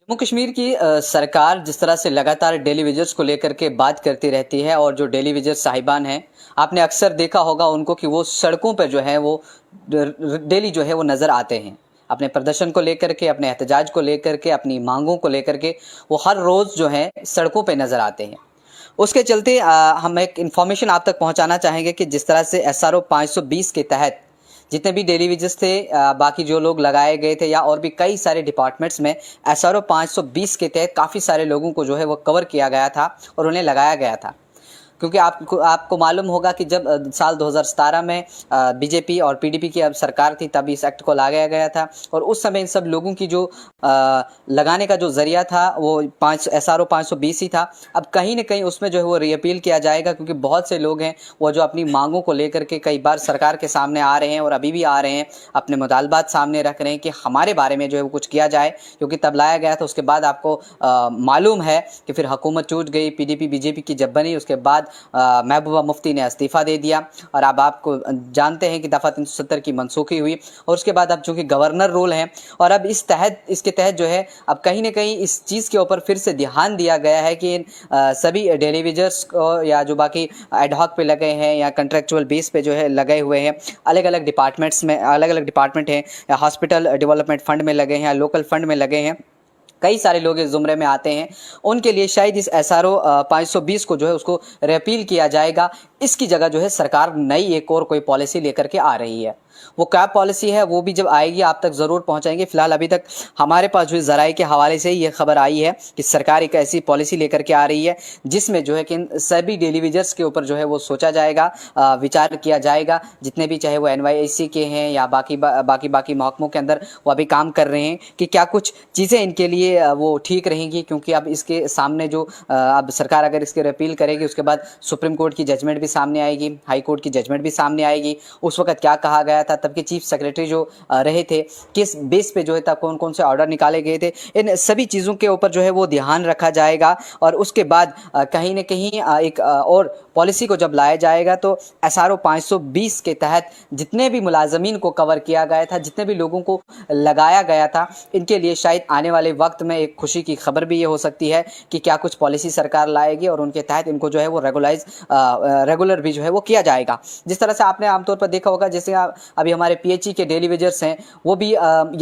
जम्मू कश्मीर की सरकार जिस तरह से लगातार डेली वेजर्स को लेकर के बात करती रहती है और जो डेली वेजर साहिबान हैं, आपने अक्सर देखा होगा उनको कि वो सड़कों पर जो है वो डेली जो है वो नज़र आते हैं। अपने प्रदर्शन को लेकर के, अपने एहतजाज को लेकर के, अपनी मांगों को लेकर के वो हर रोज़ जो है सड़कों पे नज़र आते हैं। उसके चलते हम एक इन्फॉर्मेशन आप तक पहुंचाना चाहेंगे कि जिस तरह से SRO 520 के तहत जितने भी डेली वेजेस थे, बाकी जो लोग लगाए गए थे या और भी कई सारे डिपार्टमेंट्स में SRO 520 के तहत काफ़ी सारे लोगों को जो है वो कवर किया गया था और उन्हें लगाया गया था। क्योंकि आपको आपको मालूम होगा कि जब साल 2017 में बीजेपी और पीडीपी की अब सरकार थी, तब इस एक्ट को लाया गया था और उस समय इन सब लोगों की जो लगाने का जो जरिया था वो SRO 520 ही था। अब कहीं ना कहीं उसमें जो है वो रीअपील किया जाएगा, क्योंकि बहुत से लोग हैं वो जो अपनी मांगों को लेकर के कई बार सरकार के सामने आ रहे हैं और अभी भी आ रहे हैं, अपने मुतालबात सामने रख रहे हैं कि हमारे बारे में जो है वो कुछ किया जाए। क्योंकि तब लाया गया था, उसके बाद आपको मालूम है कि फिर हुकूमत टूट गई, पीडीपी बीजेपी की जब बनी उसके बाद महबूबा मुफ्ती ने इस्तीफ़ा दे दिया और अब आपको जानते हैं कि दफ़ा 370 की मनसूखी हुई और उसके बाद अब चूँकि गवर्नर रूल है और अब इसके तहत जो है अब कहीं ना कहीं इस चीज़ के ऊपर फिर से ध्यान दिया गया है कि सभी डेली वेजर्स को या जो बाकी एडहॉक पे लगे हैं या कंट्रेक्चुअल बेस पे जो है लगे हुए हैं, अलग अलग डिपार्टमेंट्स में, अलग अलग डिपार्टमेंट हैं या हॉस्पिटल डेवलपमेंट फंड में लगे हैं या लोकल फंड में लगे हैं, कई सारे लोग इस ज़ुमरे में आते हैं, उनके लिए शायद इस SRO 520 को जो है उसको रिपील किया जाएगा। इसकी जगह जो है सरकार नई एक और कोई पॉलिसी लेकर के आ रही है। वो क्या पॉलिसी है वो भी जब आएगी आप तक ज़रूर पहुंचाएंगे। फिलहाल अभी तक हमारे पास जो ज़राए के हवाले से ये खबर आई है कि सरकार एक ऐसी पॉलिसी लेकर के आ रही है जिसमें जो है कि सभी डेली वेजर्स के ऊपर जो है वो सोचा जाएगा, विचार किया जाएगा, जितने भी चाहे वो NYSC के हैं या बाकी महकमों के अंदर वो अभी काम कर रहे हैं कि क्या कुछ चीज़ें इनके लिए वो ठीक रहेंगी। क्योंकि अब इसके सामने जो अब सरकार अगर इसके रिपील करेगी उसके बाद सुप्रीम कोर्ट की जजमेंट भी सामने आएगी, हाई कोर्ट की जजमेंट भी सामने आएगी। उस वक्त क्या कहा गया था, तब के चीफ सेक्रेटरी जो रहे थे, किस बेस पे जो है तब कौन कौन से ऑर्डर निकाले गए थे, इन सभी चीज़ों के ऊपर जो है वो ध्यान रखा जाएगा। और उसके बाद कहीं ना कहीं एक और पॉलिसी को जब लाया जाएगा तो SRO 520 के तहत जितने भी मुलाजमीन को कवर किया गया था, जितने भी लोगों को लगाया गया था, इनके लिए शायद आने वाले वक्त में एक खुशी की खबर भी ये हो सकती है कि क्या कुछ पॉलिसी सरकार लाएगी और उनके तहत इनको जो है वो रेगुलर भी जो है वो किया जाएगा। जिस तरह से आपने आमतौर पर देखा होगा, जैसे अभी हमारे PHE के डेली वेजर्स हैं वो भी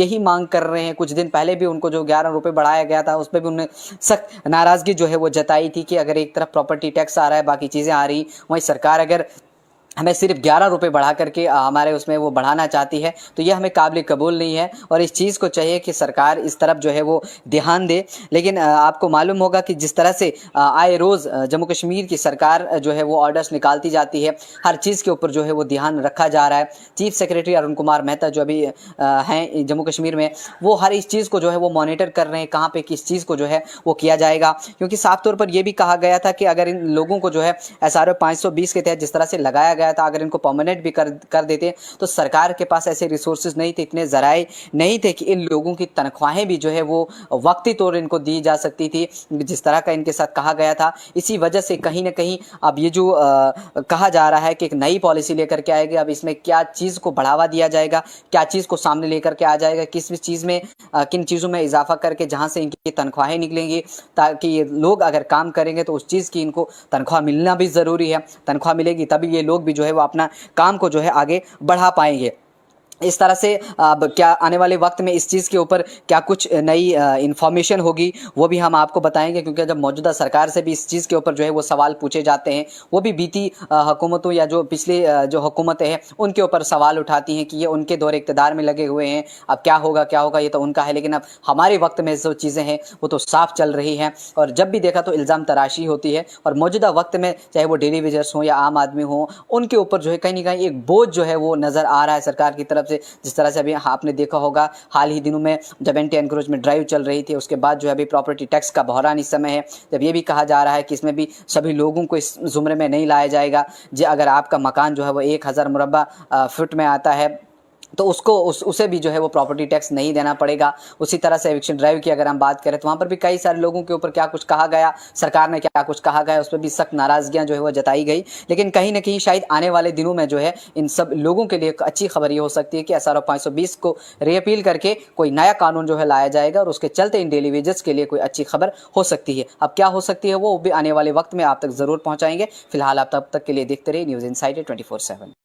यही मांग कर रहे हैं। कुछ दिन पहले भी उनको जो 11 रुपये बढ़ाया गया था उस पर भी उन्होंने सख्त नाराज़गी जो है वो जताई थी कि अगर एक तरफ प्रॉपर्टी टैक्स आ रहा है, बाकी चीज़ें आ रही, वहीं सरकार अगर हमें सिर्फ 11 रुपये बढ़ा करके हमारे उसमें वो बढ़ाना चाहती है तो ये हमें काबिल कबूल नहीं है और इस चीज़ को चाहिए कि सरकार इस तरफ जो है वो ध्यान दे। लेकिन आपको मालूम होगा कि जिस तरह से आए रोज़ जम्मू कश्मीर की सरकार जो है वो ऑर्डर्स निकालती जाती है, हर चीज़ के ऊपर जो है वो ध्यान रखा जा रहा है। चीफ सेक्रेटरी अरुण कुमार मेहता जो अभी हैं जम्मू कश्मीर में, वो हर इस चीज़ को जो है वो मॉनिटर कर रहे हैं, कहाँ पर किस चीज़ को जो है वो किया जाएगा। क्योंकि साफ तौर पर यह भी कहा गया था कि अगर इन लोगों को जो है SRO 520 के तहत जिस तरह से लगाया गया था, अगर इनको परमानेंट भी कर देते तो सरकार के पास ऐसे रिसोर्सेज नहीं थे, इतने जराए नहीं थे कि इन लोगों की तनख्वाहें भी जो है वो वक्ती तौर इनको दी जा सकती थी, जिस तरह का इनके साथ कहा गया था। इसी वजह से कहीं ना कहीं अब ये जो कहा जा रहा है कि एक नई पॉलिसी लेकर के आएगी, अब इसमें क्या चीज़ को बढ़ावा दिया जाएगा, क्या चीज़ को सामने लेकर के आ जाएगा, किस चीज़ में किन चीज़ों में इजाफा करके जहाँ से इनकी तनख्वाहें निकलेंगी, ताकि ये लोग अगर काम करेंगे तो उस चीज़ की इनको तनख्वाह मिलना भी ज़रूरी है। तनख्वाह मिलेगी तभी ये लोग भी जो है वो अपना काम को जो है आगे बढ़ा पाएंगे। इस तरह से अब क्या आने वाले वक्त में इस चीज़ के ऊपर क्या कुछ नई इन्फॉर्मेशन होगी वो भी हम आपको बताएंगे। क्योंकि जब मौजूदा सरकार से भी इस चीज़ के ऊपर जो है वो सवाल पूछे जाते हैं, वो भी बीती हुकूमतों या जो पिछली जो हुकूमतें हैं उनके ऊपर सवाल उठाती हैं कि ये उनके दौर इक़्तिदार में लगे हुए हैं, अब क्या होगा ये तो उनका है। लेकिन अब हमारे वक्त में जो चीज़ें हैं वो तो साफ चल रही हैं और जब भी देखा तो इल्ज़ाम तराशी होती है। और मौजूदा वक्त में चाहे वो डेली वेजर्स हों या आम आदमी हों, उनके ऊपर जो है कहीं ना कहीं एक बोझ जो है वो नज़र आ रहा है सरकार की तरफ से। जिस तरह से अभी आपने देखा होगा हाल ही दिनों में जब एंटी एनक्रोचमेंट ड्राइव चल रही थी, उसके बाद जो है अभी प्रॉपर्टी टैक्स का बहरान इस समय है, जब ये भी कहा जा रहा है कि इसमें भी सभी लोगों को इस जुमरे में नहीं लाया जाएगा। जी अगर आपका मकान जो है वो 1000 मुरब्बा फुट में आता है तो उसको उसे भी जो है वो प्रॉपर्टी टैक्स नहीं देना पड़ेगा। उसी तरह से एविक्शन ड्राइव की अगर हम बात करें तो वहाँ पर भी कई सारे लोगों के ऊपर क्या कुछ कहा गया, सरकार ने क्या कुछ कहा गया, उस पर भी सख्त नाराज़गियाँ जो है वो जताई गई। लेकिन कहीं न कहीं शायद आने वाले दिनों में जो है इन सब लोगों के लिए एक अच्छी खबर ये हो सकती है कि SRO 520 को रीअपील करके कोई नया कानून जो है लाया जाएगा और उसके चलते इन डेली वेजेस के लिए कोई अच्छी खबर हो सकती है। अब क्या हो सकती है वो भी आने वाले वक्त में आप तक ज़रूर पहुँचाएँगे। फिलहाल आप तब तक के लिए देखते रहिए न्यूज़ इनसाइडर 24/7।